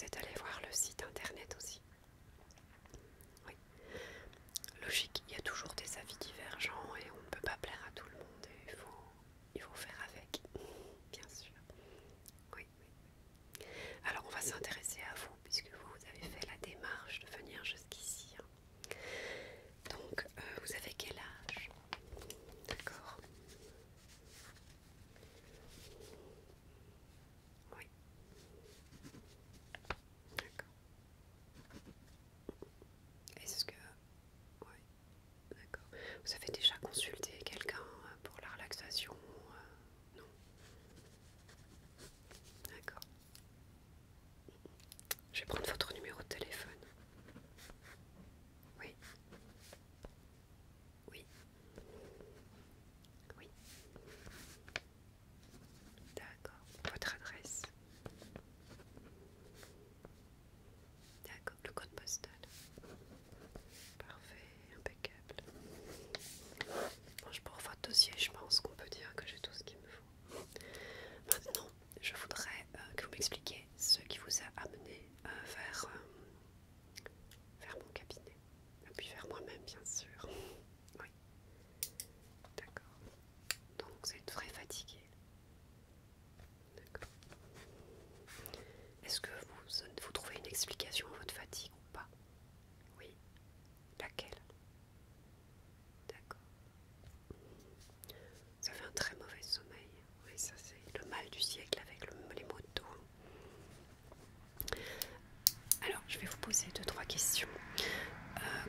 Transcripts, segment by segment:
vous êtes allé voir le site internet aussi. Oui. Logique, il y a toujours des avis divergents et on ne peut pas plaire à tout le monde et il faut faire avec, bien sûr. Oui, oui. Alors on va s'intéresser à vous puisque vous avez fait la démarche de venir jusqu'ici. Donc vous avez quel âge? D'accord. Oui. D'accord. Est-ce que... Oui, d'accord. Vous avez déjà consulté quelqu'un pour la relaxation? Non. D'accord. Je vais prendre votre numéro de téléphone. Oui. Oui. Oui. D'accord. Votre adresse. D'accord. Le code postal. Parfait. Impeccable. Bon, pour votre dossier, je pense qu'on peut dire que j'ai tout ce qu'il me faut. Maintenant, je voudrais que vous m'expliquiez ce qui vous a amené vers mon cabinet. Et puis vers moi-même, bien sûr. Oui. D'accord. Donc, vous êtes très fatigué. D'accord. Est-ce que vous trouvez une explication à votre fatigue ou pas? Oui. Laquelle? D'accord. Ça fait un très mauvais sommeil. Oui, ça c'est le mal du siècle avec les maux de dos. Alors, je vais vous poser 2-3 questions.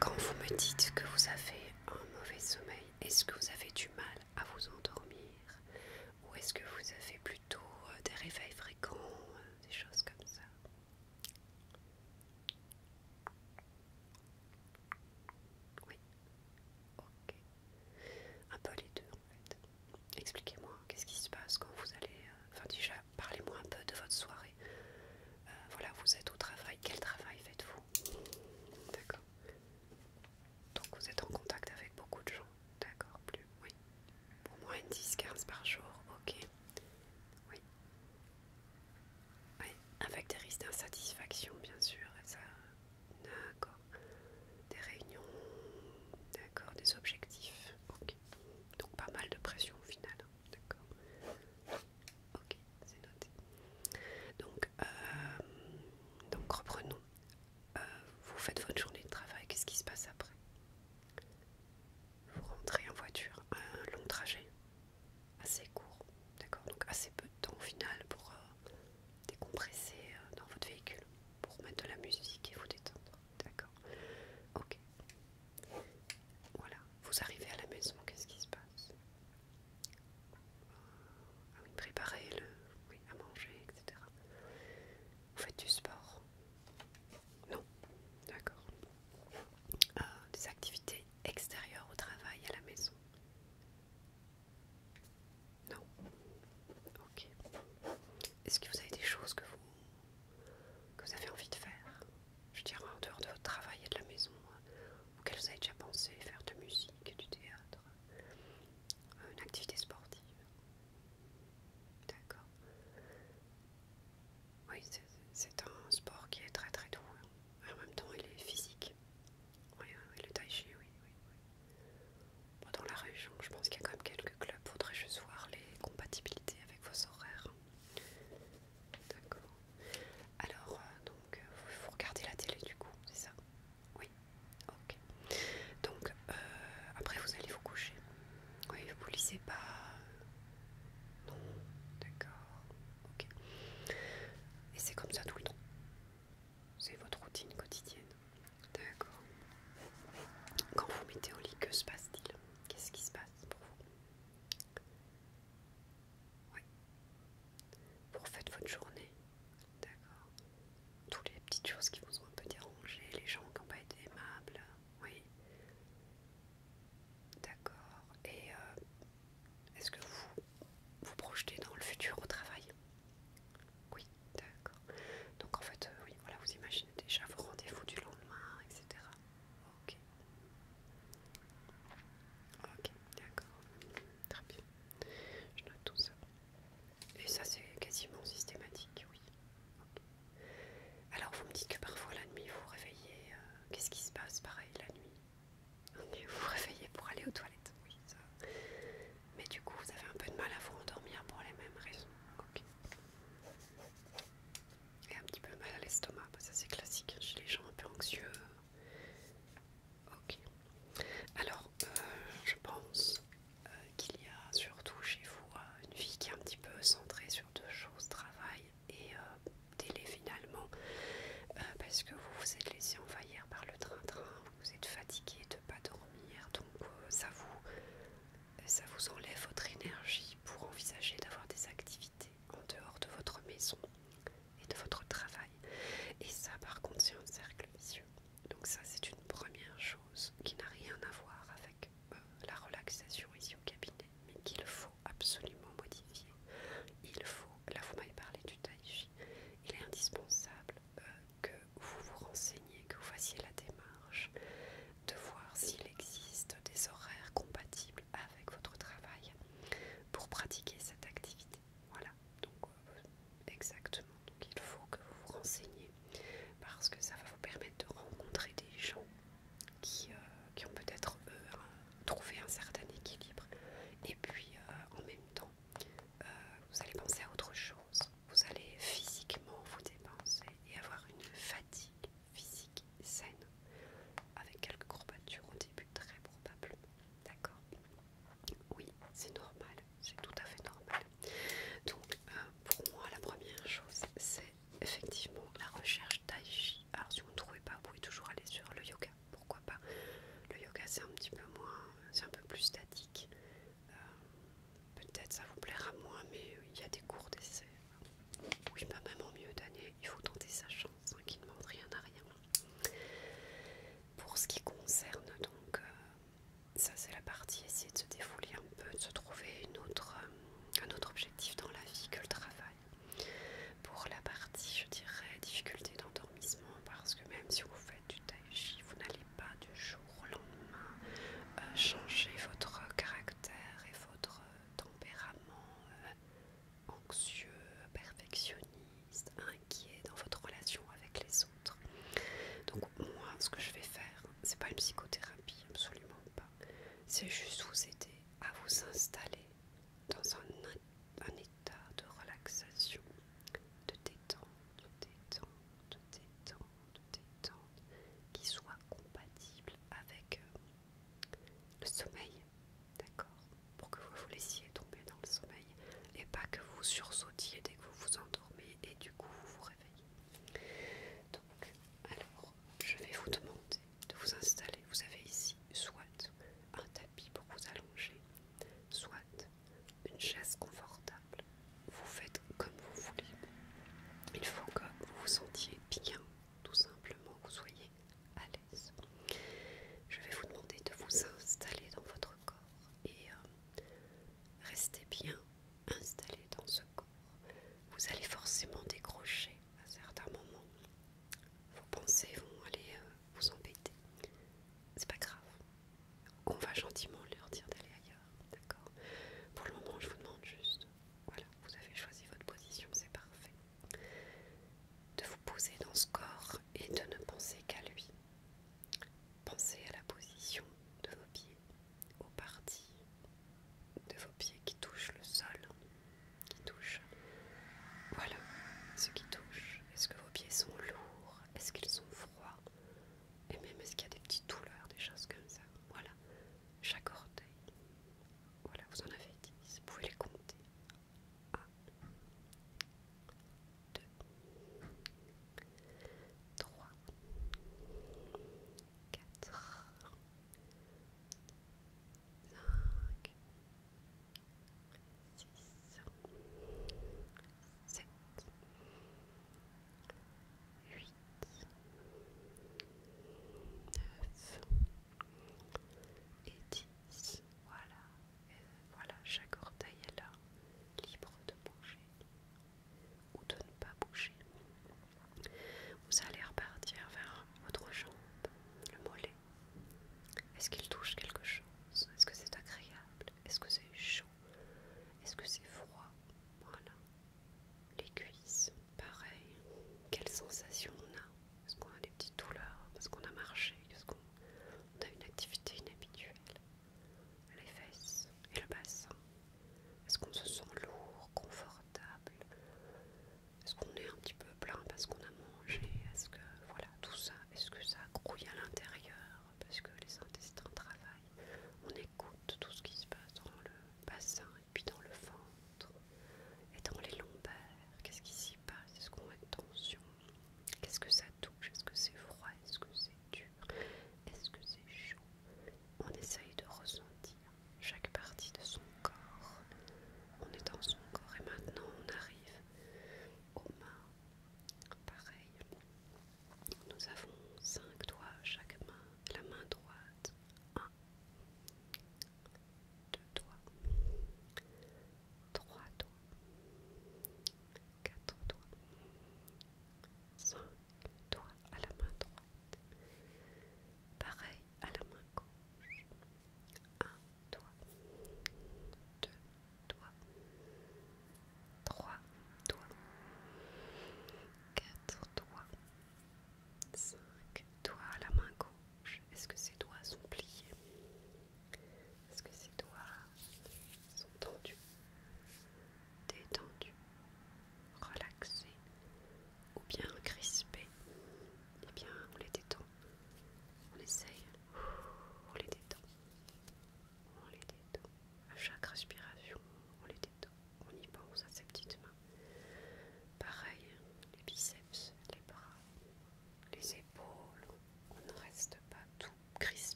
Quand vous me dites que vous avez un mauvais sommeil, est-ce que vous avez du mal à vous endormir? Ou est-ce que vous avez plutôt des réveils fréquents, des choses comme ça? Oui, ok. Un peu les deux en fait. Expliquez-moi, qu'est-ce qui se passe quand vous allez... Enfin déjà, parlez-moi un peu de votre soirée. Voilà, vous êtes au travail. Quel travail faites-vous? D'accord. Donc vous êtes en contact avec beaucoup de gens. D'accord, plus, oui. Au moins une 10-15 par jour, ok. Oui. Oui, avec des risques d'insatisfaction, bien sûr. Et ça, d'accord. Des réunions, d'accord, des objectifs, ok. Donc pas mal de pression au final, d'accord. Ok, c'est noté. Donc reprenons. Vous faites votre journée de travail, qu'est-ce qui se passe après? Vous rentrez en voiture, un long trajet, assez court, d'accord, donc assez peu de temps au final pour décompresser dans votre véhicule, pour mettre de la musique et vous détendre, d'accord, ok. Voilà, vous arrivez à la maison, qu'est-ce qui se passe? Ah oui, préparer oui, à manger, etc. Vous faites du sport? Non, d'accord. Des activités extérieures au travail, à la maison? Non, ok. Est-ce que vous avez des choses que vous avez envie de faire? Je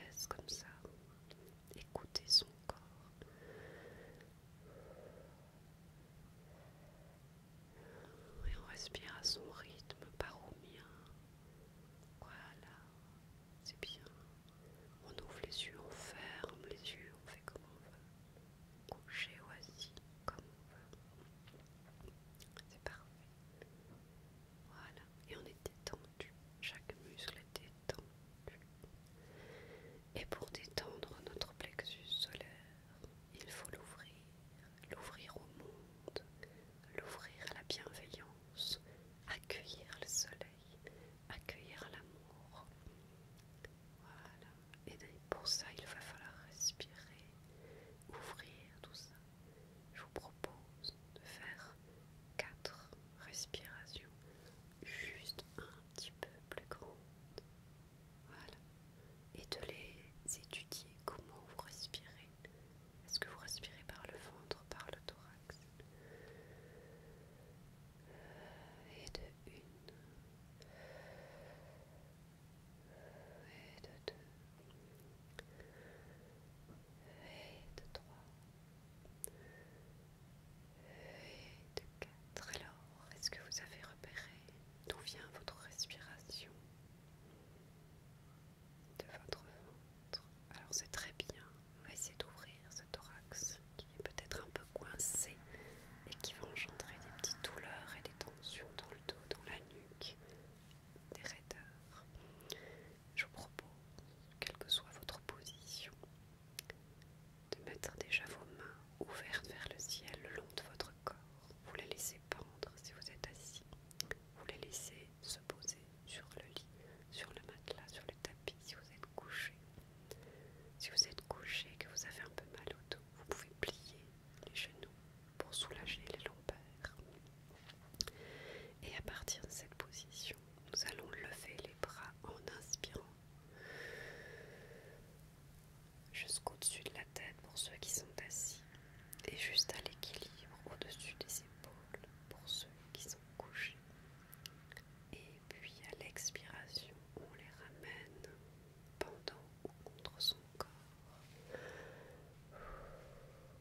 laisse comme ça écouter son corps. Et on respire à son rythme, pas au mien. Voilà, c'est bien. On ouvre les yeux, on ferme les yeux, on fait comme on veut. Couché ou assis, comme on veut. C'est parfait. Voilà, et on est détendu. Chaque muscle est détendu. Et pour détendre notre plexus solaire, il faut l'ouvrir. L'ouvrir au monde, l'ouvrir à la bienveillance, accueillir le soleil, accueillir l'amour. Voilà. Et pour ça, il va falloir respirer, ouvrir tout ça. Je vous propose de faire 4 respirations, juste un petit peu plus grandes. Voilà. Et de les étudier, comment vous respirez. Est-ce que vous respirez par le ventre, par le thorax? Et de 1, et de 2, et de 3, et de 4. Alors, est-ce que vous avez repéré d'où vient votre respiration? De votre ventre. Alors c'est très bien. On va essayer d'ouvrir ce thorax qui est peut-être un peu coincé et qui va engendrer des petites douleurs et des tensions dans le dos, dans la nuque, des raideurs. Je vous propose, quelle que soit votre position, de mettre déjà vos mains ouvertes vers le ciel le long de votre corps. Vous les laissez pendre si vous êtes assis. Vous les laissez se poser sur le lit, sur le matelas, sur le tapis si vous êtes couché. Si vous êtes couché et que vous avez un peu mal au dos, vous pouvez plier les genoux pour soulager les lombaires. Et à partir de cette position, nous allons lever les bras en inspirant jusqu'au-dessus de la tête pour ceux qui sont assis et juste à l'équilibre au-dessus des épaules pour ceux qui sont couchés. Et puis à l'expiration, on les ramène pendant ou contre son corps.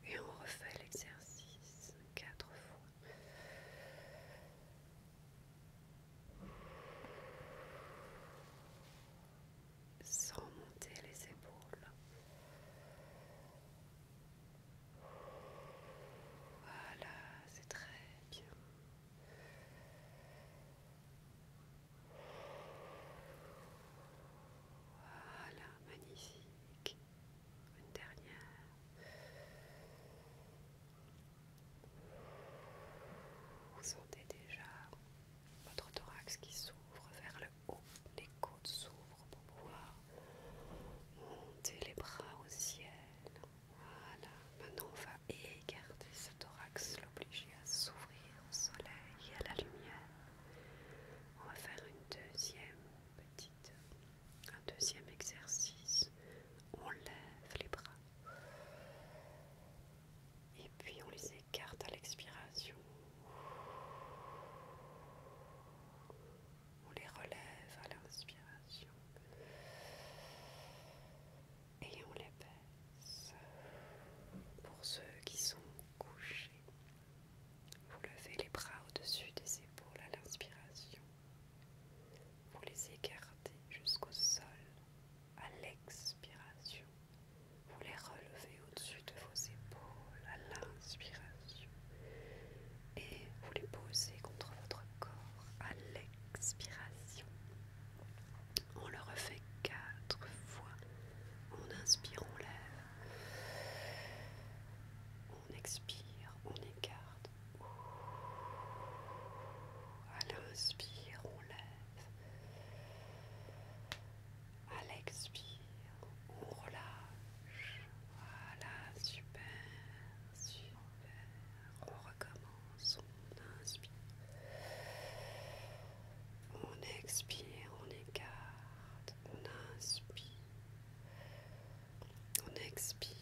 Et on refait l'exercice 4 fois. Sans monter les épaules. Voilà, c'est très bien. Voilà, magnifique. Une dernière. Vous sentez déjà votre thorax qui s'ouvre vers le haut. Les côtes s'ouvrent pour pouvoir monter les bras au ciel. Voilà. Maintenant, on va écarter ce thorax, l'obliger à s'ouvrir au soleil et à la lumière. On va faire un deuxième exercice. On lève les bras et puis on les écarte à l'expiration. On les relève à l'inspiration et on les baisse. Pour ceux qui sont couchés, vous levez les bras au-dessus des épaules à l'inspiration. Vous les écartez jusqu'au sol à l'expiration. Vous les relevez au-dessus de vos épaules à l'inspiration. Et vous les posez contre votre corps à l'expiration. On le refait 4 fois. On inspire, on lève. On expire, on écarte. À l'inspire, on lève. À l'expire, on relâche. Voilà, super, super. On recommence, on inspire. On expire, on écarte. On inspire. On expire.